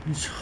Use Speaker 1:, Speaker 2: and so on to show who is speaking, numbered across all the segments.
Speaker 1: よいしょ。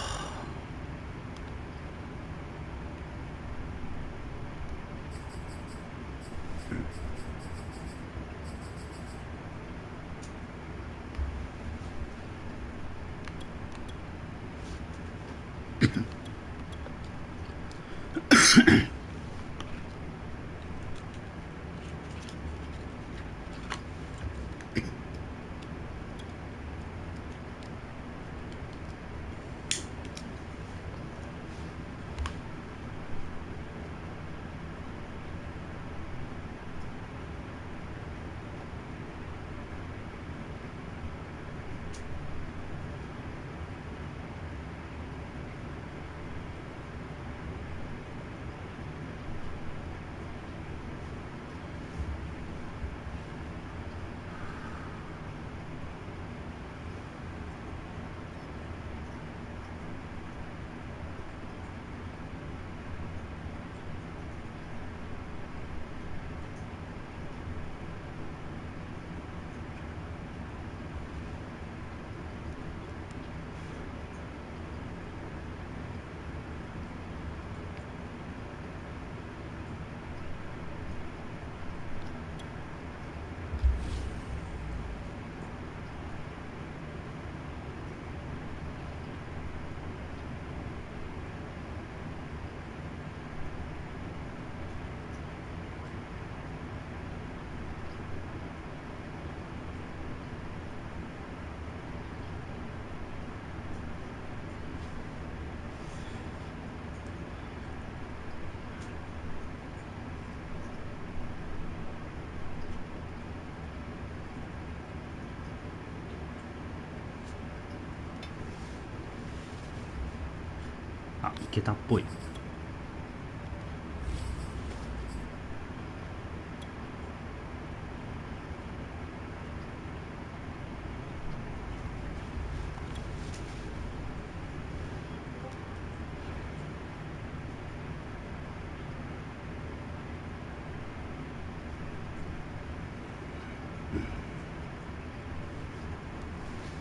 Speaker 1: あ、いけたっぽい。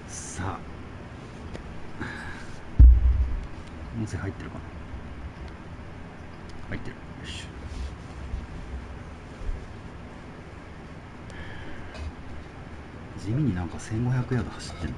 Speaker 1: さあ、音声入ってるかな。入ってる。よし。地味になんか1500ヤード走ってんの。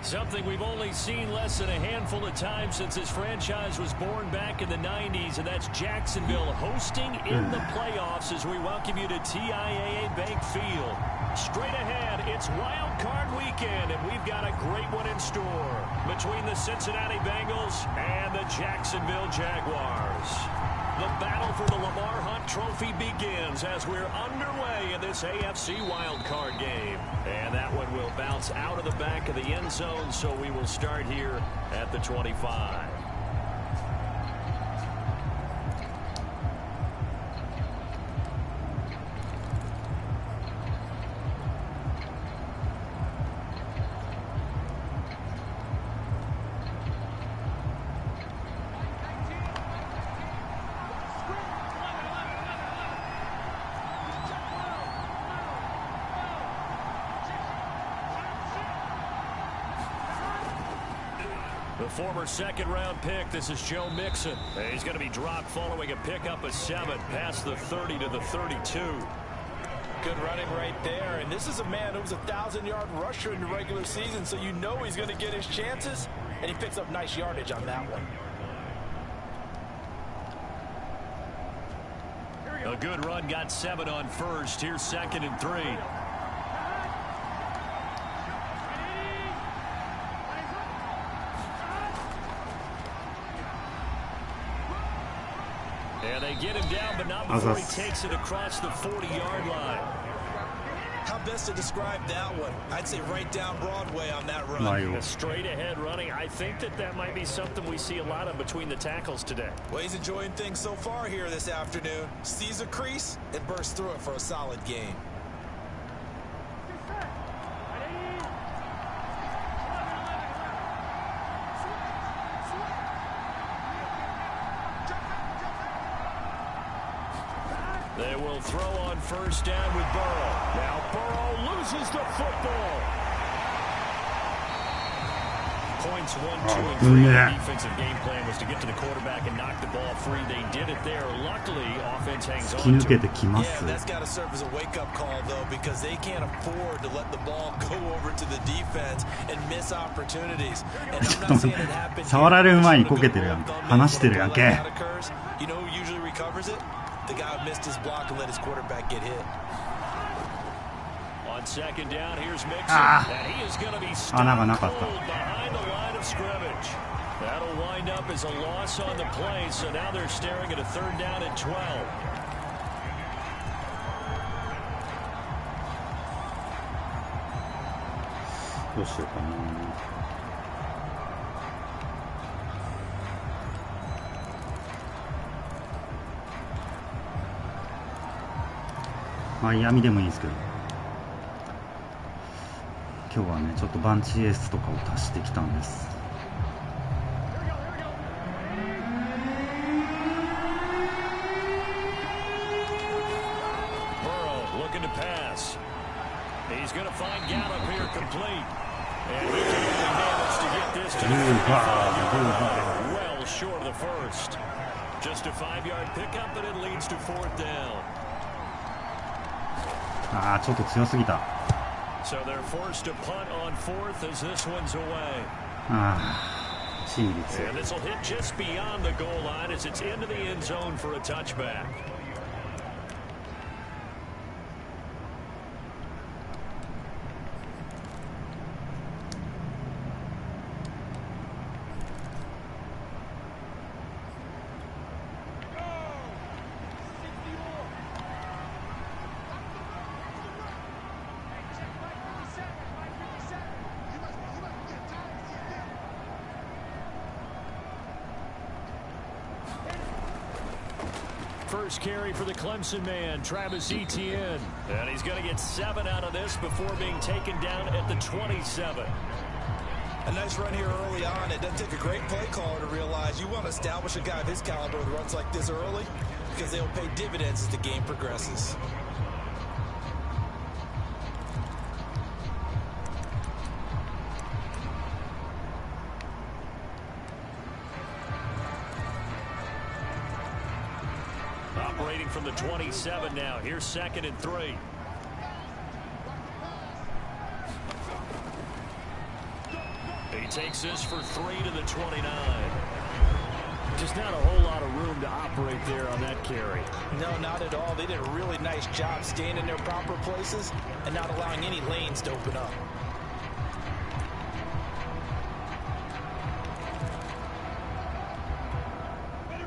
Speaker 2: Something we've only seen less than a handful of times since this franchise was born back in the 90s, and that's Jacksonville hosting in the playoffs as we welcome you to TIAA Bank Field. Straight ahead, it's Wild Card Weekend, and we've got a great one in store between the Cincinnati Bengals and the Jacksonville Jaguars. The battle for the Lamar Hunt Trophy begins as we're underway in this AFC wildcard game. And that one will bounce out of the back of the end zone, so we will start here at the 25. The former second-round pick, this is Joe Mixon. He's going to be dropped following a pickup of 7 past the 30 to the 32.
Speaker 3: Good running right there. And this is a man who was a 1,000-yard rusher in the regular season, so you know he's going to get his chances. And he picks up nice yardage on that one.
Speaker 2: A good run, got 7 on first. Here's 2nd and 3. And they get him down, but not before he takes it across the 40-yard line.
Speaker 3: How best to describe that one? I'd say right down Broadway on that run.
Speaker 2: Straight ahead running. I think that might be something we see a lot of between the tackles today.
Speaker 3: Well, he's enjoying things so far here this afternoon. Sees a crease and bursts through it for a solid gain.
Speaker 2: They will throw on first down with Burrow. Now Burrow loses the football. Points 1, 2, and 3. The defensive game plan was to get to the quarterback and knock the ball free. They did it there. Luckily, offense hangs on to it.
Speaker 3: Yeah, that's got to serve as a wake-up call, though, because they can't afford to let the ball go over to the defense and miss opportunities. And I'm not saying it happened.
Speaker 1: 触られる前にこけてるやん。話してるやんけ。
Speaker 3: You know who usually recovers it? The guy who missed his block and let his quarterback get hit.
Speaker 2: On second down, here's Mixon. And he is going to be stone cold behind the line of scrimmage. That'll wind up as a loss on the play, so now they're staring at a third down and 12.
Speaker 1: マイアミでもいいですけど、今日はねちょっとバンチエースとかを足してきたんです。
Speaker 2: Looking to pass. He's going to find Gallup here complete. And he can manage to get this to the 55-yard line. Well short of the first. Just a 5-yard pickup, but it leads to fourth down.
Speaker 1: ちょっと強すぎた。
Speaker 2: So they're forced to punt on fourth as this one's away.
Speaker 1: チームに強い。
Speaker 2: And this will hit just beyond the goal line as it's into the end zone for a touchback. First carry for the Clemson man, Travis Etienne. And he's going to get 7 out of this before being taken down at the 27.
Speaker 3: A nice run here early on. It doesn't take a great play caller to realize you want to establish a guy of his caliber with runs like this early because they'll pay dividends as the game progresses.
Speaker 2: Operating from the 27 now. Here's 2nd and 3. He takes this for 3 to the 29. Just not a whole lot of room to operate there on that carry.
Speaker 3: No, not at all. They did a really nice job staying in their proper places and not allowing any lanes to open up.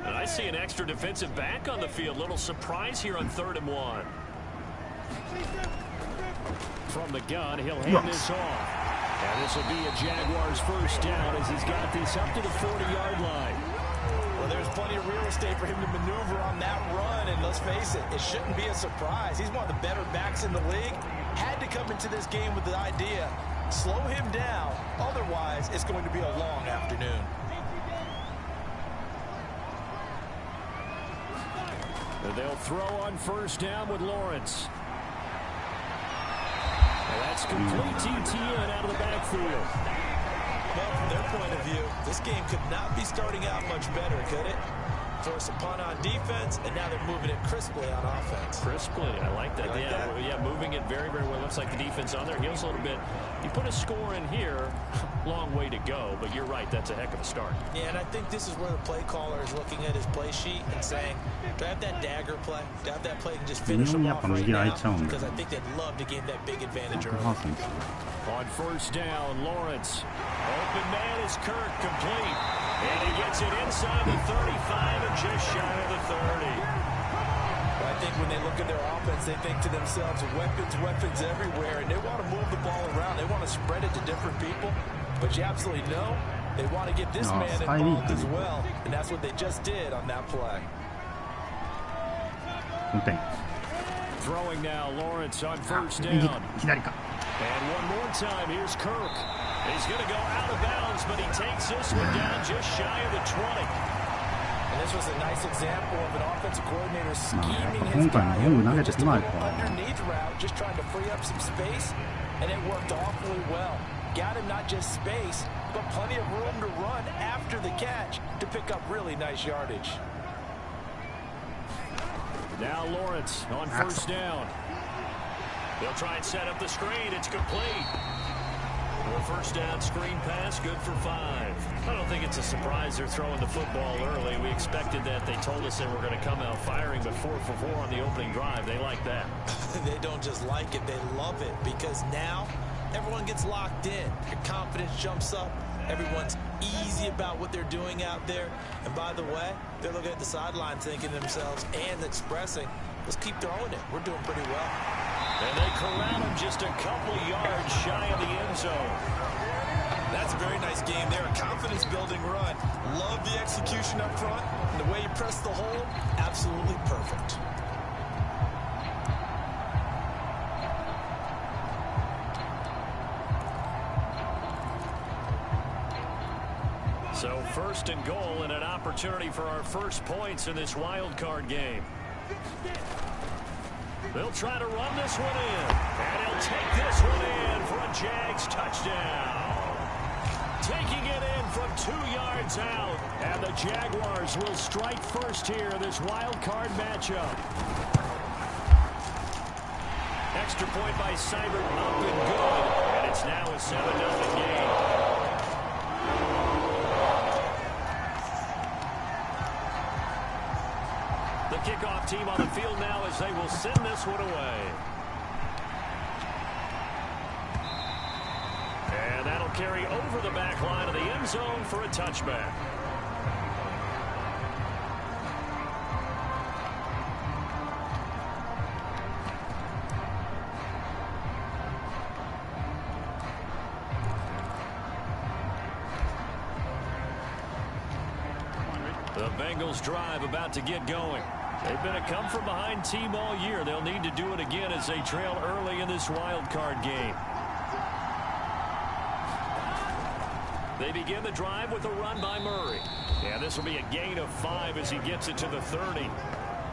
Speaker 2: And I see an extra defensive back on the field. Little surprise here on 3rd and 1. From the gun, he'll hand this off. And this will be a Jaguars first down as he's got this up to the 40-yard line.
Speaker 3: Well, there's plenty of real estate for him to maneuver on that run, and let's face it, it shouldn't be a surprise. He's one of the better backs in the league. Had to come into this game with the idea, slow him down, otherwise it's going to be a long afternoon.
Speaker 2: And they'll throw on first down with Lawrence. And that's complete to Etienne out of the backfield.
Speaker 3: Well, from their point of view, this game could not be starting out much better, could it? Force a punt on defense, and now they're moving it crisply on offense.
Speaker 2: Crisply, I like that. Yeah, moving it very, very well. Looks like the defense on their heels a little bit. You put a score in here, long way to go, but you're right, that's a heck of a start.
Speaker 3: Yeah, and I think this is where the play caller is looking at his play sheet and saying, do I have that dagger play? Do I have that play and just finish them off right now? Because I think they'd love to gain that big advantage early.
Speaker 2: On first down, Lawrence. Open man is Kirk, complete. And he gets it inside the 35 and just shy of the 30.
Speaker 3: Well, I think when they look at their offense, they think to themselves, weapons everywhere, and they want to move the ball around. They want to spread it to different people. But you absolutely know they want to get this man involved as well, and that's what they just did on that play.
Speaker 2: Throwing now, Lawrence on first down. And one more time, here's Kirk. He's going to go out of bounds, but he takes this one down just shy of the 20.
Speaker 3: And this was a nice example of an offensive coordinator scheming his
Speaker 1: 今回のロング投げてこないか。
Speaker 3: underneath route, just trying to free up some space, and it worked awfully well. Got him not just space, but plenty of room to run after the catch to pick up really nice yardage.
Speaker 2: Now Lawrence on first down. They'll try and set up the screen. It's complete. Well, first down screen pass, good for 5. I don't think it's a surprise they're throwing the football early. We expected that. They told us they were going to come out firing, but 4 for 4 on the opening drive. They like that.
Speaker 3: They don't just like it, they love it, because now everyone gets locked in. Your confidence jumps up. Everyone's easy about what they're doing out there. And by the way, they're looking at the sideline thinking to themselves and expressing, let's keep throwing it. We're doing pretty well.
Speaker 2: And they corral him just a couple yards shy of the end zone.
Speaker 3: That's a very nice game there. A confidence-building run. Love the execution up front. And the way you press the hole, absolutely perfect.
Speaker 2: So first and goal and an opportunity for our first points in this wild card game. They'll try to run this one in. And he'll take this one in for a JAX touchdown. Taking it in from 2 yards out. And the Jaguars will strike first here in this wild card matchup. Extra point by Seibert up and good. And it's now a 7-0 game. The kickoff team on the field now as they will send this one away. And that'll carry over the back line of the end zone for a touchback. The Bengals drive about to get going. They've been a come-from-behind team all year. They'll need to do it again as they trail early in this wild card game. They begin the drive with a run by Murray. Yeah, this will be a gain of 5 as he gets it to the 30.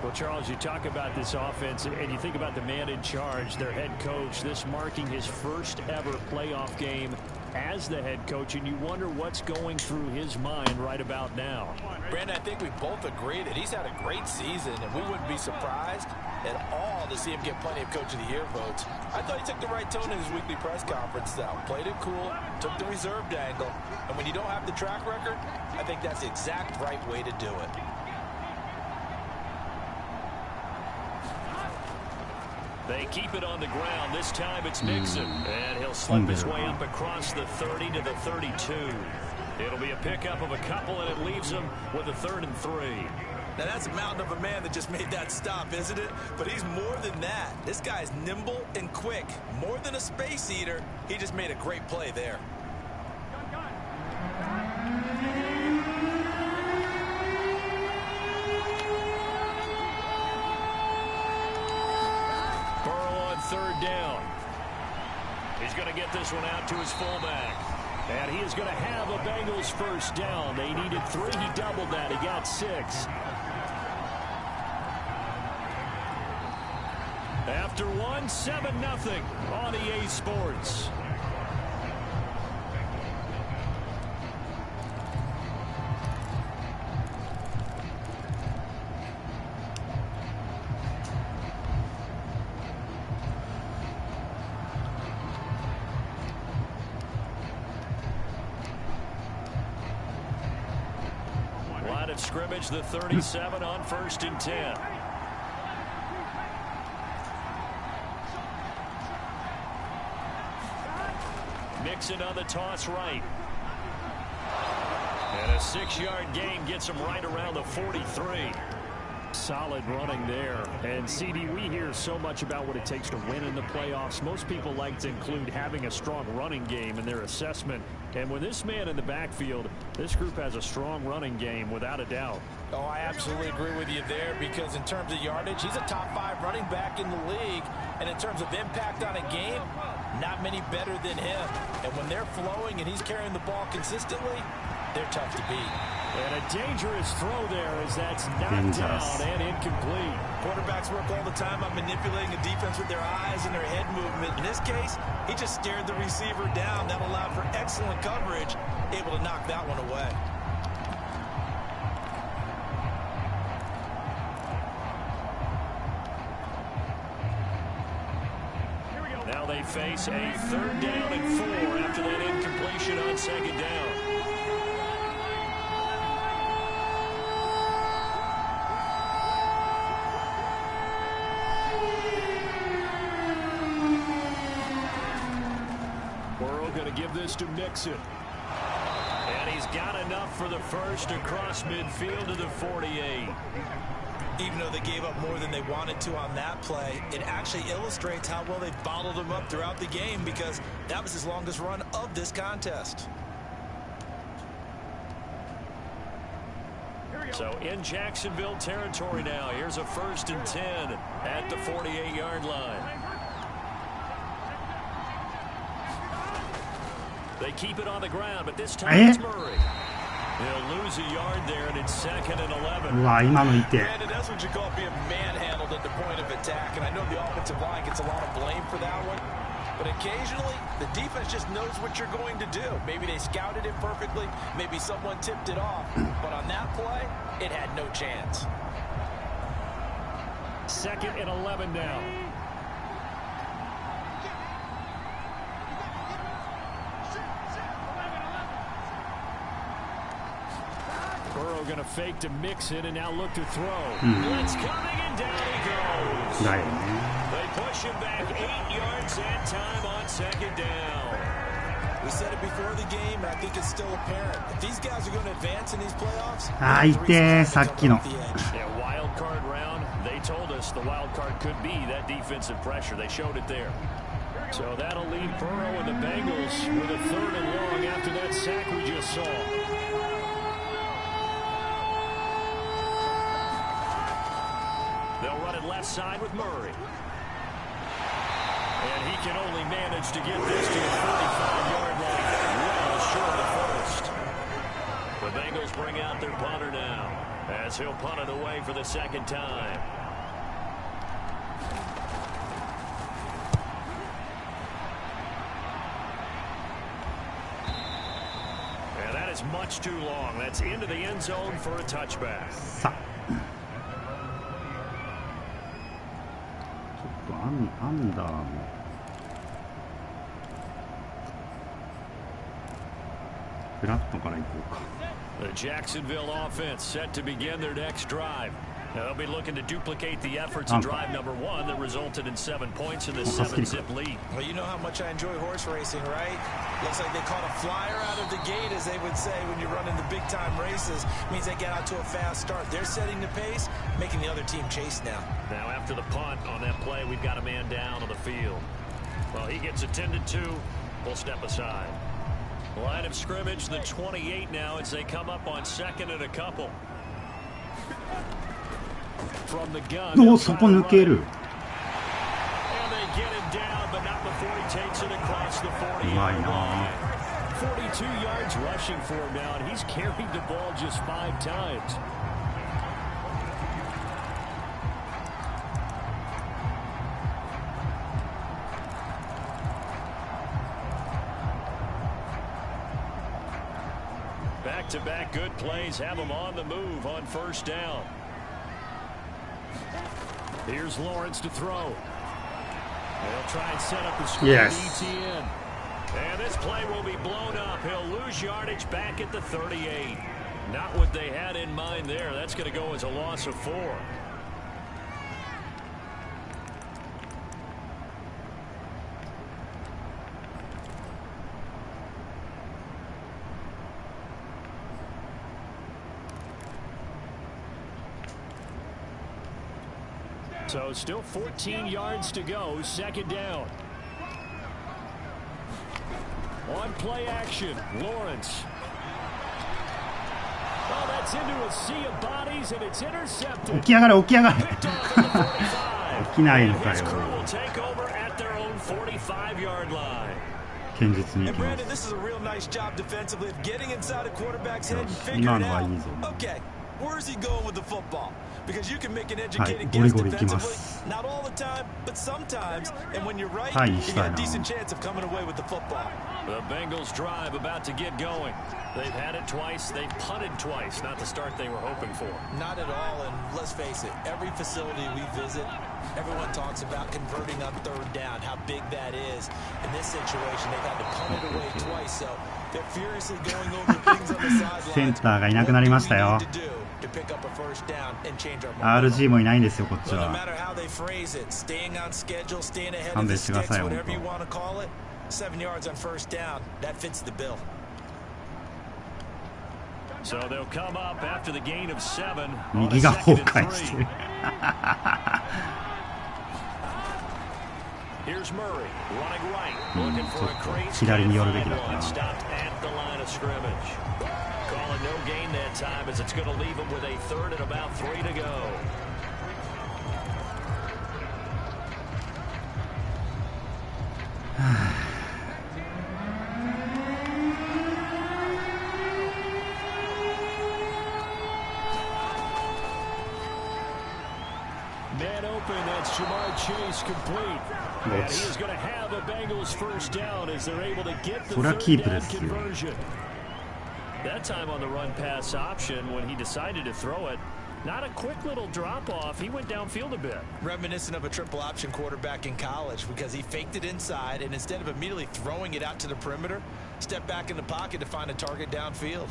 Speaker 2: Well, Charles, you talk about this offense, and you think about the man in charge, their head coach, this marking his first ever playoff game as the head coach, and you wonder what's going through his mind right about now.
Speaker 3: Brandon, I think we both agree that he's had a great season, and we wouldn't be surprised at all to see him get plenty of Coach of the Year votes. I thought he took the right tone in his weekly press conference, though. Played it cool, took the reserved angle, and when you don't have the track record, I think that's the exact right way to do it.
Speaker 2: They keep it on the ground. This time it's Nixon. And he'll slip his way up across the 30 to the 32. It'll be a pickup of a couple, and it leaves him with a 3rd and 3.
Speaker 3: Now, that's a mountain of a man that just made that stop, isn't it? But he's more than that. This guy's nimble and quick. More than a space eater. He just made a great play there.
Speaker 2: Third down. He's going to get this one out to his fullback. And he is going to have a Bengals first down. They needed 3. He doubled that. He got 6. After 1, 7-0 on EA Sports. Scrimmage, the 37 on 1st and 10. Nixon on the toss right. And a 6-yard gain gets him right around the 43. Solid running there. And CD, we hear so much about what it takes to win in the playoffs. Most people like to include having a strong running game in their assessment. And with this man in the backfield, this group has a strong running game without a doubt.
Speaker 3: Oh, I absolutely agree with you there, because in terms of yardage, he's a top 5 running back in the league. And in terms of impact on a game, not many better than him. And when they're flowing and he's carrying the ball consistently, they're tough to beat.
Speaker 2: And a dangerous throw there as that's knocked down and incomplete.
Speaker 3: Quarterbacks work all the time on manipulating a defense with their eyes and their head movement. In this case, he just stared the receiver down. That allowed for excellent coverage, able to knock that one away.
Speaker 2: Now they face a 3rd down and 4 after that incompletion on 2nd down. Burrow going to give this to Mixon. And he's got enough for the first across midfield to the 48.
Speaker 3: Even though they gave up more than they wanted to on that play, it actually illustrates how well they bottled them up throughout the game, because that was his longest run of this contest.
Speaker 2: So in Jacksonville territory now. Here's a 1st and 10 at the 48-yard line. They keep it on the ground, but this time it's Murray. He'll lose a yard there, and it's 2nd and 11.
Speaker 1: うわ、今のいて。
Speaker 3: And that's what you call being manhandled at the point of attack. And I know the offensive line gets a lot of blame for that one, but occasionally the defense just knows what you're going to do. Maybe they scouted it perfectly, maybe someone tipped it off, but on that play, it had no chance.
Speaker 2: 2nd and 11 now. Burrow going to fake to Mixon and now look to throw. Blitz coming and down he goes. They push him back 8 yards that time on 2nd down.
Speaker 3: We said it before the game, and I think it's still apparent. If these guys are going to advance in these playoffs,
Speaker 2: yeah, wild card round. They told us the wild card could be that defensive pressure. They showed it there. So that'll leave Burrow and the Bengals with a 3rd and long after that sack we just saw. They'll run it left side with Murray. And he can only manage to get this to the 45-yard line. Well short of first. The Bengals bring out their punter now, as he'll punt it away for the 2nd time. And that is much too long. That's into the end zone for a touchback.
Speaker 1: アンダーもフラットから行こうか。
Speaker 2: The Jacksonville offense set to begin their next drive. Now they'll be looking to duplicate the efforts in drive number 1 that resulted in 7 points in this 7-zip lead.
Speaker 3: Well, you know how much I enjoy horse racing, right? Looks like they caught a flyer out of the gate, as they would say when you're running the big-time races. Means they get out to a fast start. They're setting the pace, making the other team chase now.
Speaker 2: Now after the punt on that play, we've got a man down on the field. Well, he gets attended to. We'll step aside. Line of scrimmage, the 28 now, as they come up on 2nd and a couple. From the gun.
Speaker 1: おお、そこ抜ける。
Speaker 2: And they get him down, but not before he takes it across the 40.
Speaker 1: うまいな。
Speaker 2: 42 yards rushing for him now, and he's carried the ball just 5 times. Back-to-back good plays have him on the move on 1st down. Here's Lawrence to throw. They'll try and set up the screen.
Speaker 1: Yes.
Speaker 2: ETN. And this play will be blown up. He'll lose yardage back at the 38. Not what they had in mind there. That's going to go as a loss of 4. So still 14 yards to go, 2nd down. On play action, Lawrence. Oh, that's into a sea of bodies, and it's intercepted.
Speaker 1: 起き上がれ、起き上がれ。起きないのかよ。
Speaker 2: His crew will take over at their own 45-yard line.
Speaker 1: 堅実にいきます。今のはいいぞ。はい、ゴリゴリいきます。はい、したいな。
Speaker 2: The Bengals drive about to get going. They've had it twice. They've punted twice. Not the start they were hoping for.
Speaker 3: Not at all. And let's face it, every facility we visit, everyone talks about converting on third down, how big that is. In this situation, they've had to punt it away twice. So they're furiously going over things on the sidelines.
Speaker 1: センターがいなくなりましたよ。RG もいないんですよ、こっちは。勘弁してください、本当。
Speaker 3: 7 yards on first down. That fits the bill.
Speaker 2: So they'll come up after the gain of 7.
Speaker 1: 右が崩壊してる。
Speaker 2: Here's Murray running right, looking for a great
Speaker 1: 左に寄るべきだったな。
Speaker 2: stopped at the line of scrimmage. Calling no gain that time as it's going to leave him with a third and about 3 to go. Man open, that's Jamar Chase complete. And he is going to have a Bengals first down as they're able to get the third down conversion. That time on the run pass option when he decided to throw it. Not a quick little drop off. He went downfield a bit.
Speaker 3: Reminiscent of a triple option quarterback in college because he faked it inside and instead of immediately throwing it out to the perimeter, stepped back in the pocket to find a target downfield.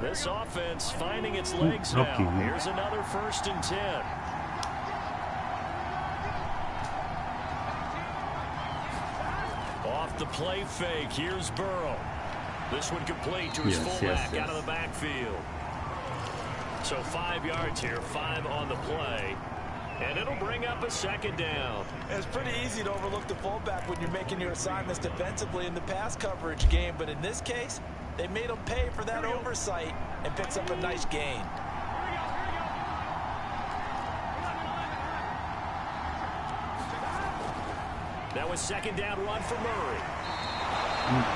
Speaker 2: This offense finding its legs now. Here's another 1st and 10. Off the play fake. Here's Burrow. This one complete to his fullback out of the backfield. So 5 yards here, 5 on the play. And it'll bring up a 2nd down.
Speaker 3: It's pretty easy to overlook the fullback when you're making your assignments defensively in the pass coverage game. But in this case, they made him pay for that oversight and picks up a nice gain.
Speaker 2: That was 2nd down run for Murray.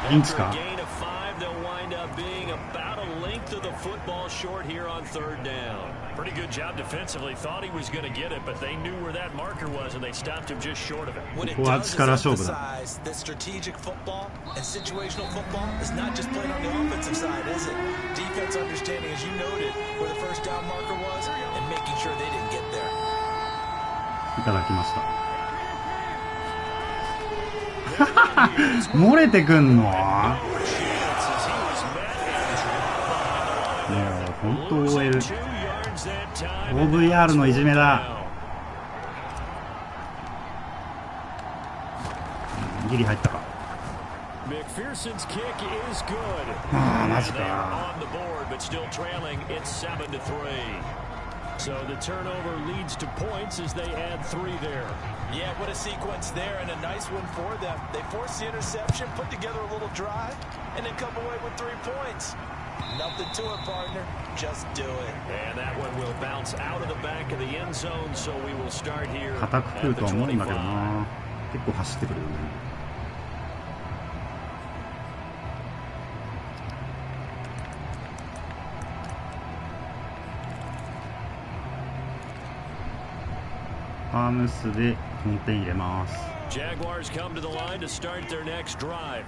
Speaker 1: After
Speaker 2: a gain of 5, they'll wind up being about a length of the football short here on 3rd down. Pretty good job defensively. Thought he was going to get it, but they knew where that marker was, and they stopped him just short of it.
Speaker 3: What it does is emphasize that strategic football and situational football is not just played on the offensive side, is it? Defense understanding, as you noted, where the first down marker was and making sure they didn't get there.
Speaker 1: いただきました。漏れてくんの？もう本当 OVR のいじめだ。ギリ入ったか。ああマジか。
Speaker 2: So the turnover leads to points as they add 3 there.
Speaker 3: Yeah, what a sequence there and a nice one for them. They force the interception, put together a little drive, and then come away with 3 points. Nothing to it, partner. Just do it.
Speaker 2: And that one will bounce out of the back of the end zone, so we will start here at the 25.
Speaker 1: 結構走ってくるよね。ファームスで本点入れます。
Speaker 2: Jaguars come to the line to start their next drive.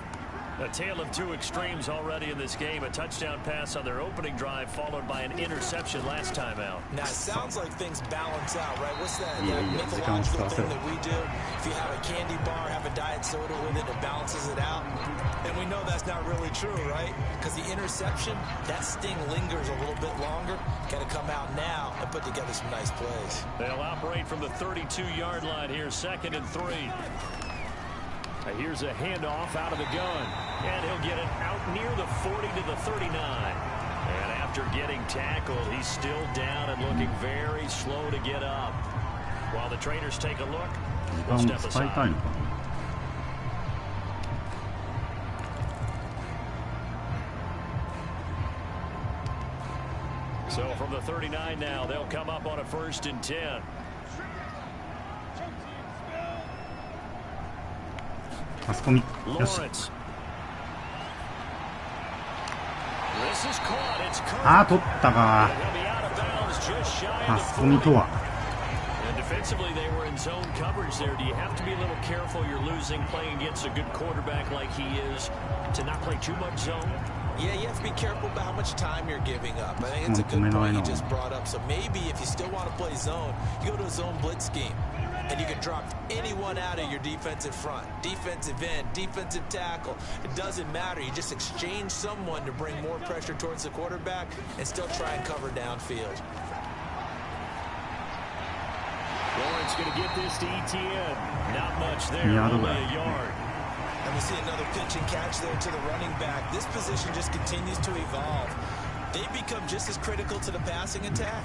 Speaker 2: A tale of 2 extremes already in this game. A touchdown pass on their opening drive followed by an interception last time out.
Speaker 3: Now it sounds like things balance out, right? What's that mythological thing that we do? If you have a candy bar, have a diet soda with it, it balances it out. And we know that's not really true, right? Because the interception, that sting lingers a little bit longer. Got to come out now and put together some nice plays.
Speaker 2: They'll operate from the 32-yard line here, 2nd and 3. Here's a handoff out of the gun, and he'll get it out near the 40 to the 39. And after getting tackled, he's still down and looking very slow to get up. While the trainers take a look, we'll step aside. So from the 39 now, they'll come up on a 1st and 10.
Speaker 1: マスコミ。よし。ああ、取ったか。マスコミとは。
Speaker 2: Defensively, they were in zone coverage there. Do you have to be a little careful? You're losing playing against a good quarterback like he is to not play too much zone.
Speaker 3: Yeah, you have to be careful about how much time you're giving up. I think it's a good point you just brought up. So maybe if you still want to play zone, you go to a zone blitz scheme. And you can drop anyone out of your defensive front, defensive end, defensive tackle. It doesn't matter. You just exchange someone to bring more pressure towards the quarterback and still try and cover downfield.
Speaker 2: Lawrence going to get this to ETN. Not much there, only a yard.
Speaker 3: And we see another pitch and catch there to the running back. This position just continues to evolve. They become just as critical to the passing attack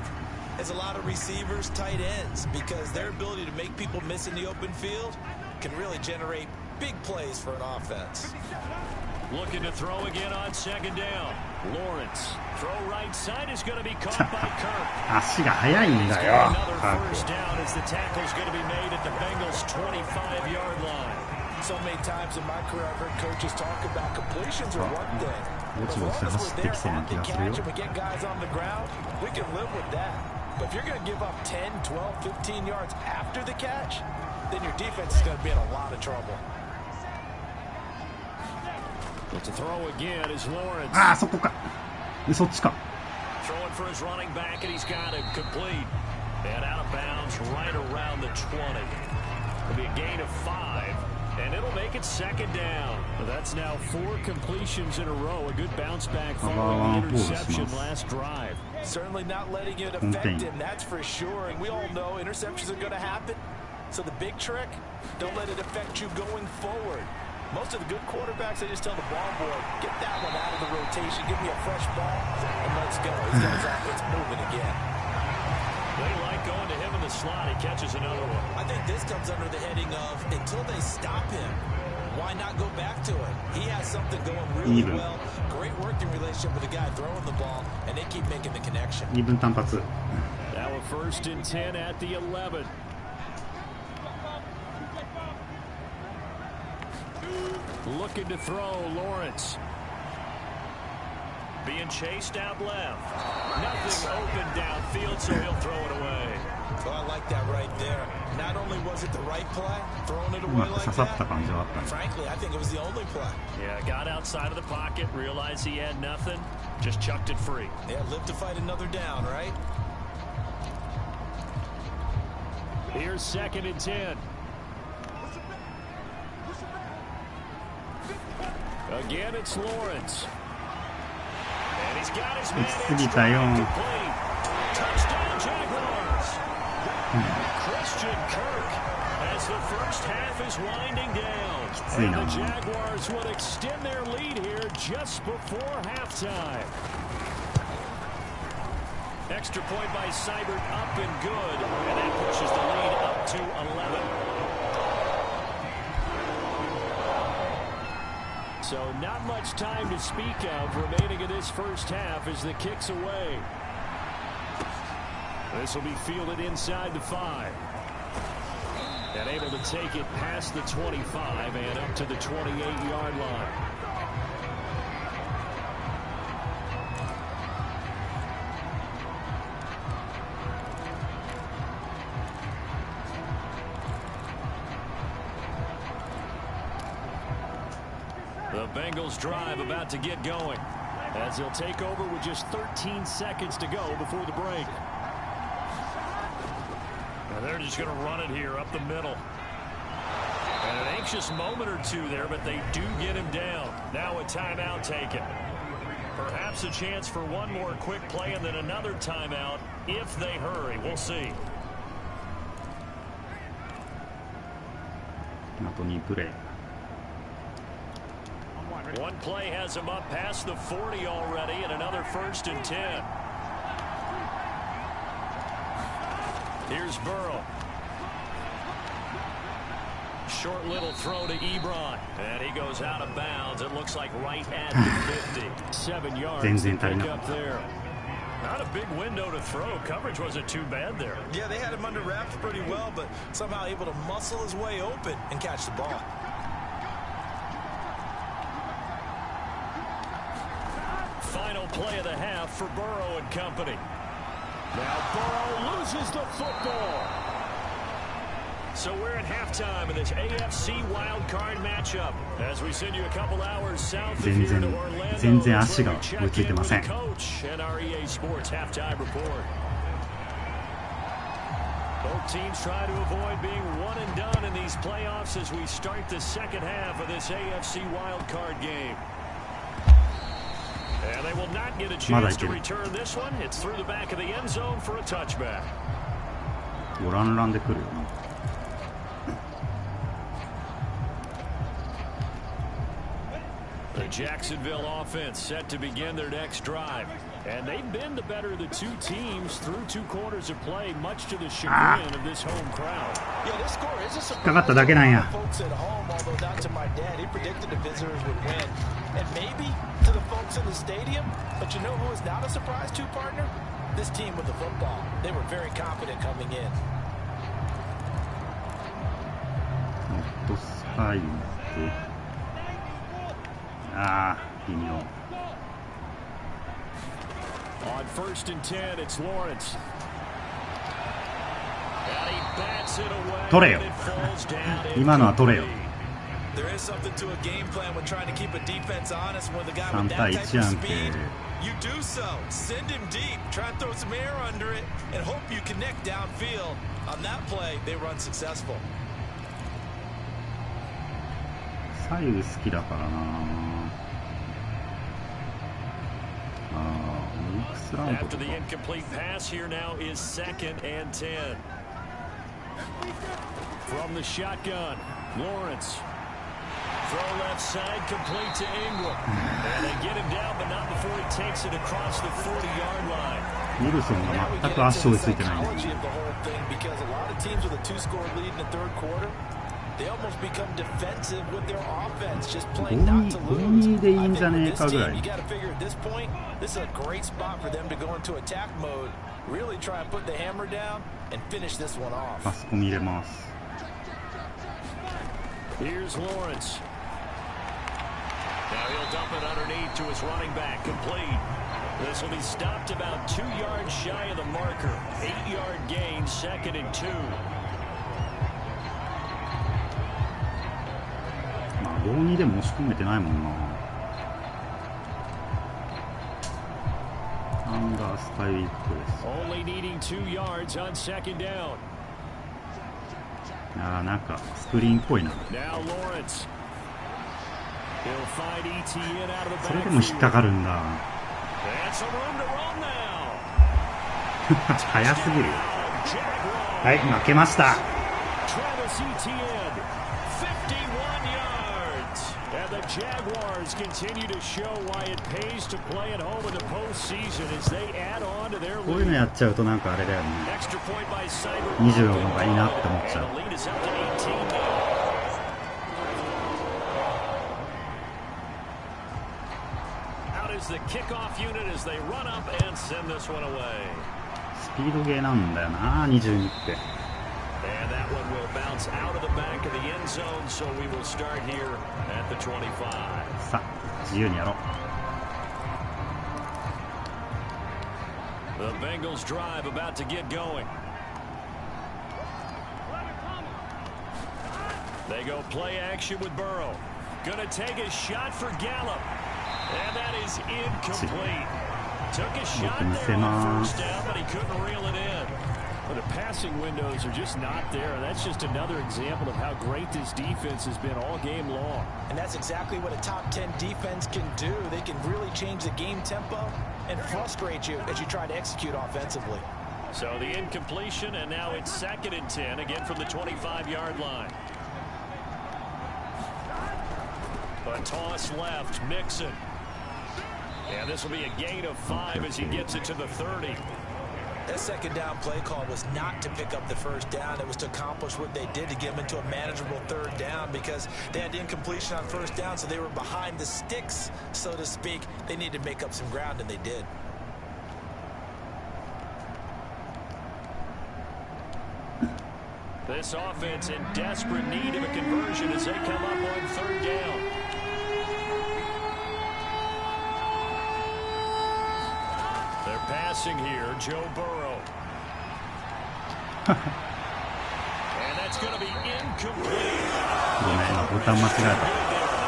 Speaker 3: as a lot of receivers, tight ends, because their ability to make people miss in the open field can really generate big plays for an offense.
Speaker 2: Looking to throw again on second down. Lawrence, throw right side is going to be caught by Kirk.
Speaker 1: 足が速いんだよ。
Speaker 2: Another first down as the tackle is going to be made at the Bengals' 25-yard line.
Speaker 3: So many times in my career I've heard coaches talk about completions are one thing. As long as we're there on the catch and we get guys on the ground, we can live with that. But if you're going to give up 10, 12, 15 yards after the catch, then your defense is going to be in a lot of trouble.
Speaker 2: But to throw again is Lawrence.
Speaker 1: ああ、そこか。そっちか。
Speaker 2: Throwing for his running back, and he's got it complete. And out of bounds right around the 20. It'll be a gain of 5, and it'll make it second down. That's now 4 completions in a row. A good bounce back following the interception last drive.
Speaker 3: Certainly not letting it affect him, that's for sure. And we all know interceptions are going to happen. So the big trick, don't let it affect you going forward. Most of the good quarterbacks, they just tell the ball boy, get that one out of the rotation, give me a fresh ball, and let's go. He's got his offense moving again.
Speaker 2: They like going to him in the slot. He catches another one.
Speaker 3: I think this comes under the heading of, until they stop him, why not go back to it? He has something going really well. Great working relationship with the guy throwing the ball, and they keep making the connection.
Speaker 1: Even単発.
Speaker 2: Now a 1st and 10 at the 11. Looking to throw, Lawrence. Being chased out left. Nothing open downfield, so he'll throw it away.
Speaker 3: Well, I like that right there. Not only was it the right play, throwing it away like that, frankly, I think it was the only play.
Speaker 2: Yeah, got outside of the pocket, realized he had nothing, just chucked it free.
Speaker 3: Yeah, live to fight another down, right?
Speaker 2: Here's 2nd and 10. Again, it's Lawrence. And he's got his man in complete. Touchdown, Jaguars. Christian Kirk as the first half is winding down. And the Jaguars would extend their lead here just before halftime. Extra point by Seibert up and good. And that pushes the lead up to 11. So not much time to speak of remaining in this first half as the kick's away. This will be fielded inside the 5. And able to take it past the 25 and up to the 28-yard line. The Bengals drive about to get going as they'll take over with just 13 seconds to go before the break. Now they're just going to run it here up the middle. And an anxious moment or two there, but they do get him down. Now a timeout taken. Perhaps a chance for one more quick play and then another timeout if they hurry. We'll see.
Speaker 1: あと2プレー.
Speaker 2: One play has him up past the 40 already, and another 1st and 10. Here's Burrow. Short little throw to Ebron, and he goes out of bounds. It looks like right at the 50. 7 yards to pick up there. Not a big window to throw. Coverage wasn't too bad there.
Speaker 3: Yeah, they had him under wraps pretty well, but somehow able to muscle his way open and catch the ball.
Speaker 2: play of the half for Burrow and company. Now Burrow loses the football. So we're at halftime in this AFC Wild Card matchup as we send you a couple hours south of here to Orlando.
Speaker 1: 全然足が追いついてません。
Speaker 2: Coach and our EA Sports halftime report. Both teams try to avoid being one and done in these playoffs as we start the second half of this AFC Wild Card game. And they will not get a chance to return this one. It's through the back of the end zone for a touchback.
Speaker 1: ランで来るよな。
Speaker 2: The Jacksonville offense set to begin their next drive. And they've been the better of the two teams through 2 quarters of play, much to the chagrin of this home crowd.
Speaker 3: Yeah, this score is a surprise.
Speaker 1: かかっただけなんや。
Speaker 3: Folks at home, although not to my dad, he predicted the visitors would win. And maybe to the folks in the stadium, but you know who is not a surprise to, partner? This team with the football. They were very confident coming in.
Speaker 1: ノットスパイク。微妙。
Speaker 2: On 1st and 10, it's Lawrence. And he bats it away.
Speaker 1: 取れよ。今のは取れよ。
Speaker 3: There is something to a game plan when trying to keep a defense honest when the guy with
Speaker 1: 3
Speaker 3: that
Speaker 1: 対
Speaker 3: type
Speaker 1: 1 や
Speaker 3: of
Speaker 1: んけ。
Speaker 3: speed. You do so. Send him deep. Try and throw some air under it and hope you connect downfield. On that play, they were unsuccessful.
Speaker 1: 左右好きだからな。
Speaker 2: After the incomplete pass, here now is 2nd and 10. From the shotgun, Lawrence. Throw left side, complete to Ingram. And they get him down, but not before he takes it across the 40-yard line.
Speaker 1: ウィルソンが全く足追いついてないんだよ。
Speaker 3: Because a lot of teams with a 2-score lead in the 3rd quarter, they almost become defensive with their offense, just playing not to lose. I think with this team, you got to figure at this point, this is a great spot for them to go into attack mode, really try and put the hammer down and finish this one off.
Speaker 1: パスコミ入れます。
Speaker 2: Here's Lawrence. Now he'll dump it underneath to his running back, complete. This will be stopped about 2 yards shy of the marker. 8-yard gain, 2nd and 2.
Speaker 1: 5-2でも押し込めてないもんな。アンダースタイルプレス。
Speaker 2: Only needing 2 yards on 2nd down.
Speaker 1: なんかスクリーンっぽいな。それでも引っかかるんだ。早すぎる。はい、負けました。
Speaker 2: The Jaguars continue to show why it pays to play at home in the postseason as they add on to their lead.
Speaker 1: こういうのやっちゃうとなんかあれだよね。20の方がいいなって思っちゃう。
Speaker 2: Out is the kickoff unit as they run up and send this one away.
Speaker 1: スピードゲーなんだよな、22って。
Speaker 2: And that one will bounce out of the back of the end zone, so we will start here at the 25.
Speaker 1: さあ、自由にやろう。
Speaker 2: The Bengals drive about to get going. They go play action with Burrow. Gonna take a shot for Gallup. And that is incomplete. Took a shot there on 1st down, but he couldn't reel it in. But the passing windows are just not there. That's just another example of how great this defense has been all game long.
Speaker 3: And that's exactly what a top 10 defense can do. They can really change the game tempo and frustrate you as you try to execute offensively.
Speaker 2: So the incompletion, and now it's 2nd and 10, again from the 25-yard line. A toss left, Mixon. And this will be a gain of 5 as he gets it to the 30.
Speaker 3: That 2nd down play call was not to pick up the 1st down. It was to accomplish what they did to get them into a manageable 3rd down because they had incompletion on 1st down, so they were behind the sticks, so to speak. They needed to make up some ground, and they did.
Speaker 2: This offense in desperate need of a conversion as they come up on 3rd down. passing here. Joe Burrow. And that's going to be incomplete.
Speaker 1: ごめん、今ボタン間違え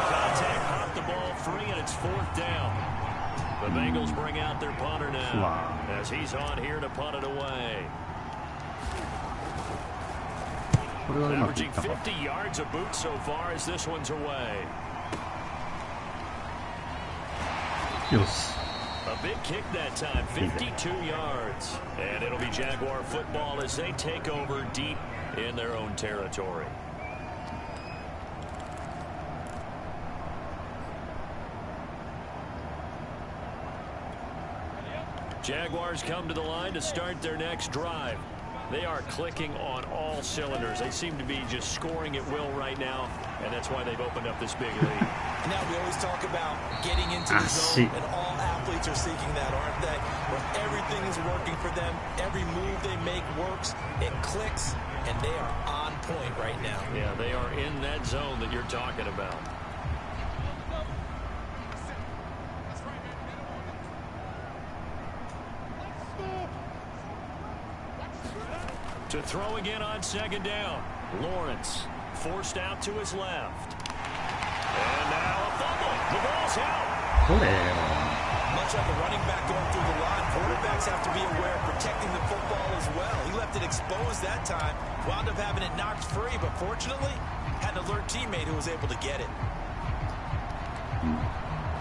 Speaker 2: Contact popped the ball free, and it's fourth down. The Bengals bring out their punter now as he's on here to punt it away.
Speaker 1: た。これはうまくい
Speaker 2: Averaging
Speaker 1: ったか。
Speaker 2: 50 yards a boot so far as this one's away.
Speaker 1: よし。
Speaker 2: A big kick that time, 52 yards. And it'll be Jaguar football as they take over deep in their own territory. Jaguars come to the line to start their next drive. They are clicking on all cylinders. They seem to be just scoring at will right now, and that's why they've opened up this big lead.
Speaker 3: Now we always talk about getting into the zone, and all athletes are seeking that, aren't they? When everything is working for them, every move they make works, it clicks, and they are on point right now.
Speaker 2: Yeah, they are in that zone that you're talking about. To throw again on second down. Lawrence forced out to his left. And now a fumble. The ball's out.
Speaker 1: これ
Speaker 3: Much like a running back going through the line, quarterbacks have to be aware of protecting the football as well. He left it exposed that time, wound up having it knocked free, but fortunately, had an alert teammate who was able to get it.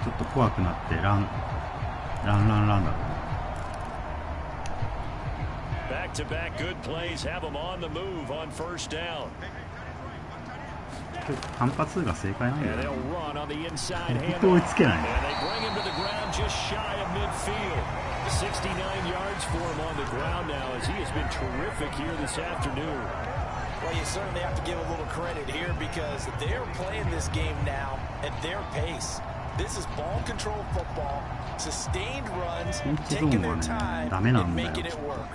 Speaker 1: ちょっと怖くなってランだ。
Speaker 2: Back-to-back good plays have them on the move on first down.
Speaker 1: 反発が正解なんだ
Speaker 2: And
Speaker 1: よ
Speaker 2: they'll run on the inside
Speaker 1: ね。
Speaker 2: hand.
Speaker 1: 追いつけない
Speaker 2: And they bring him to the ground just shy of midfield. 69 yards for him on the ground now as he has been terrific here this afternoon.
Speaker 3: Well, you certainly have to give a little credit here because they're playing this game now at their pace. This is ball control football, sustained runs, taking their time and making it work.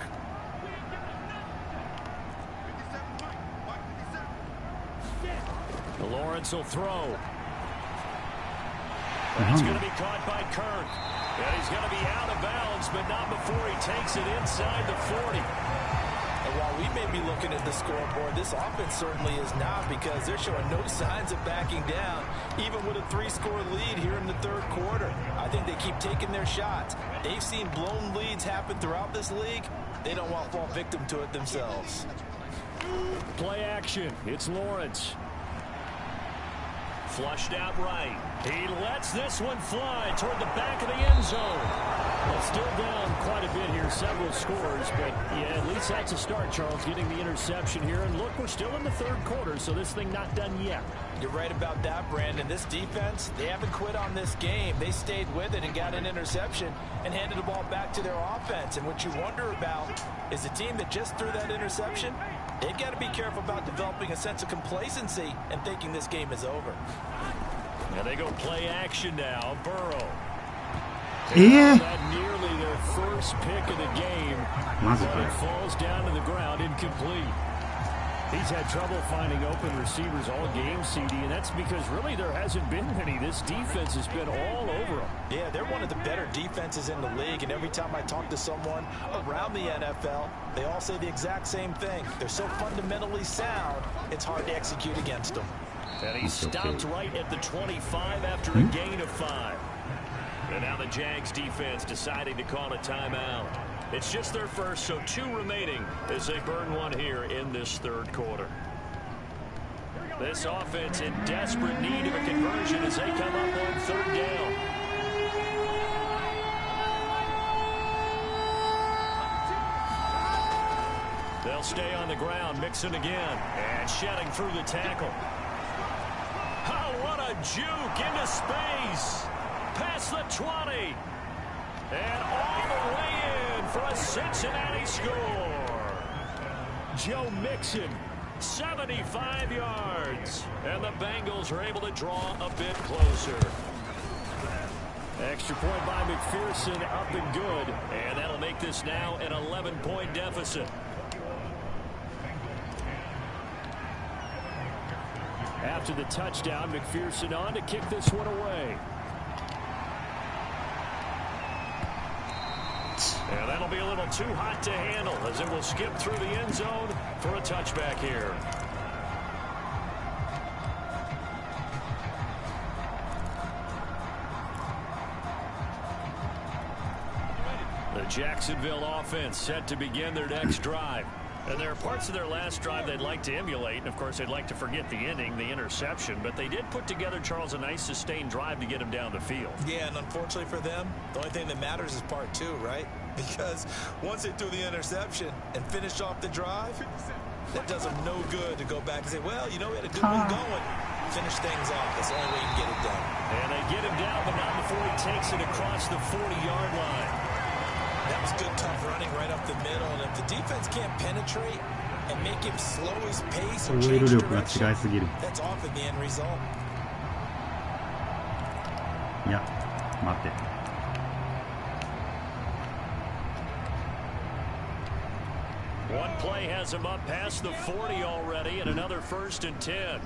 Speaker 2: Lawrence will throw. That's going to be caught by Kirk. And he's going to be out of bounds, but not before he takes it inside the 40.
Speaker 3: And while we may be looking at the scoreboard, this offense certainly is not because they're showing no signs of backing down, even with a 3-score lead here in the third quarter. I think they keep taking their shots. They've seen blown leads happen throughout this league. They don't want to fall victim to it themselves.
Speaker 2: Play action. It's Lawrence. Flushed out right. He lets this one fly toward the back of the end zone. Well, still down quite a bit here, several scores, but yeah, at least that's a start, Charles, getting the interception here. And look, we're still in the third quarter, so this thing not done yet.
Speaker 3: You're right about that, Brandon. This defense, they haven't quit on this game. They stayed with it and got an interception and handed the ball back to their offense. And what you wonder about is the team that just threw that interception, they've got to be careful about developing a sense of complacency and thinking this game is over.
Speaker 2: Now they go play action now. Burrow.
Speaker 1: Yeah.
Speaker 2: That nearly their first pick of the game. It falls down to the ground, incomplete. He's had trouble finding open receivers all game, CD, and that's because really there hasn't been many. This defense has been all over them.
Speaker 3: Yeah, they're one of the better defenses in the league, and every time I talk to someone around the NFL, they all say the exact same thing. They're so fundamentally sound, it's hard to execute against them.
Speaker 2: And he stopped right at the 25 after a gain of 5. And now the Jags defense deciding to call a timeout. It's just their first, so 2 remaining as they burn one here in this third quarter. This offense in desperate need of a conversion as they come up on third down. They'll stay on the ground, Mixon again, and shedding through the tackle. Oh, what a juke into space. Past the 20. And all the way in for a Cincinnati score. Joe Mixon, 75 yards. And the Bengals are able to draw a bit closer. Extra point by McPherson, up and good. And that'll make this now an 11-point deficit. After the touchdown, McPherson on to kick this one away. And that'll little too hot to handle as it will skip through the end zone for a touchback here. The Jacksonville offense set to begin their next drive. And there are parts of their last drive they'd like to emulate. And, of course, they'd like to forget the ending, the interception. But they did put together, Charles, a nice sustained drive to get him down the field.
Speaker 3: Yeah, and unfortunately for them, the only thing that matters is part two, right? Because once they threw the interception and finished off the drive, that does them no good to go back and say, well, you know, we had a good one going. Finish things off. That's the only way you can get it done.
Speaker 2: And they get him down, but not before he takes it across the 40-yard line.
Speaker 3: That was good, tough running right up the middle. And if the defense can't penetrate and make him slow his pace or change direction, that's often the end result.
Speaker 1: Yeah, 待って。
Speaker 2: One play has him up past the 40 already, and another 1st and 10.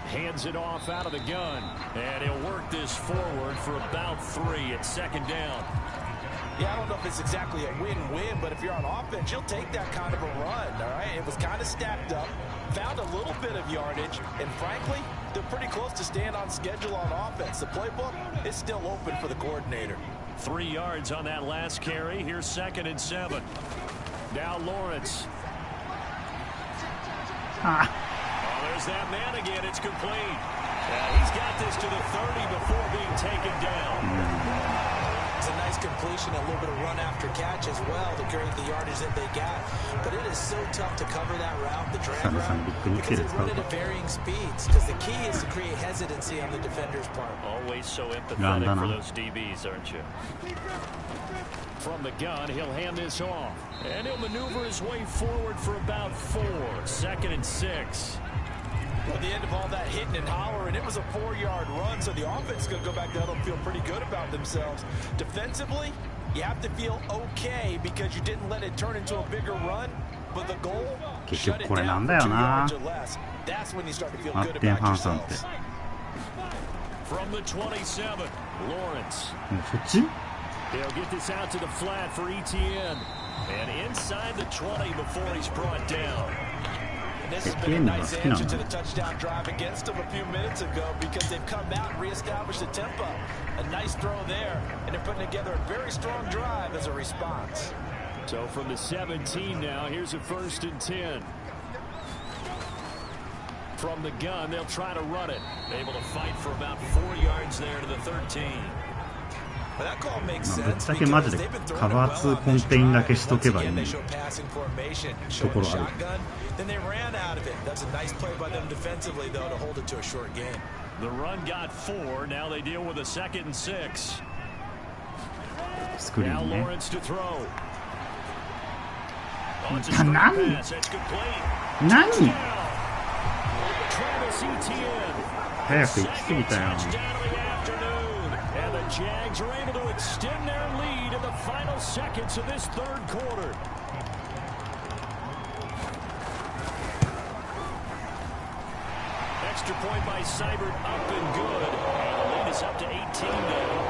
Speaker 2: Hands it off out of the gun, and he'll work this forward for about 3 at 2nd down.
Speaker 3: Yeah, I don't know if it's exactly a win-win, but if you're on offense, you'll take that kind of a run, all right? It was kind of stacked up, found a little bit of yardage, and frankly, they're pretty close to staying on schedule on offense. The playbook is still open for the coordinator.
Speaker 2: 3 yards on that last carry. Here's 2nd and 7. Now Lawrence. There's that man again. It's complete. He's got this to the 30 before being taken down.
Speaker 3: It's a nice completion, a little bit of run after catch as well to create the yardage that they got. But it is so tough to cover that route, the drag route, because they run it at varying speeds. Because the key is to create hesitancy on the defender's part.
Speaker 2: Always so empathetic for those DBs, aren't you? From the gun, he'll hand this off. And he'll maneuver his way forward for about 4. 2nd and 6.
Speaker 3: Well, the end of all that hitting and hollering, it was a 4-yard run, so the offense is going to go back there and feel pretty good about themselves. Defensively, you have to feel okay because you didn't let it turn into a bigger run, but the goal, shut it down for 2 yards or less. That's when you start to feel good about yourselves.
Speaker 2: From the 27, Lawrence. He'll get this out to the flat for ETN. And inside the 20 before he's brought down.
Speaker 3: This has been a nice answer to the touchdown drive against them a few minutes ago because they've come out and reestablished the tempo. A nice throw there, and they're putting together a very strong drive as a response.
Speaker 2: So from the 17 now, here's a 1st and 10. From the gun, they'll try to run it. Able to fight for about 4 yards there to the 13.
Speaker 3: But that call makes
Speaker 1: ぶっ
Speaker 3: sense
Speaker 1: ちゃけマジでカバー2コンテインだけしとけばいい
Speaker 3: they show passing formation,
Speaker 1: ところある。
Speaker 3: shotgun, then they ran out of it. That's a nice play by them defensively, though, to hold it to a short game.
Speaker 2: The run got 4. Now they deal with a 2nd and 6.
Speaker 1: スクリー
Speaker 2: Now
Speaker 1: ンね。
Speaker 2: Lawrence to throw. Oh, it's a
Speaker 1: 何
Speaker 2: straight pass. That's complete.
Speaker 1: 何
Speaker 2: Travis Etienne.
Speaker 1: 早く行き過ぎたよ。
Speaker 2: Touchdown of the afternoon. And the Jags are able to extend their lead in the final seconds of this 3rd quarter. Extra point by Seibert up and good. And the lead is up to 18 now.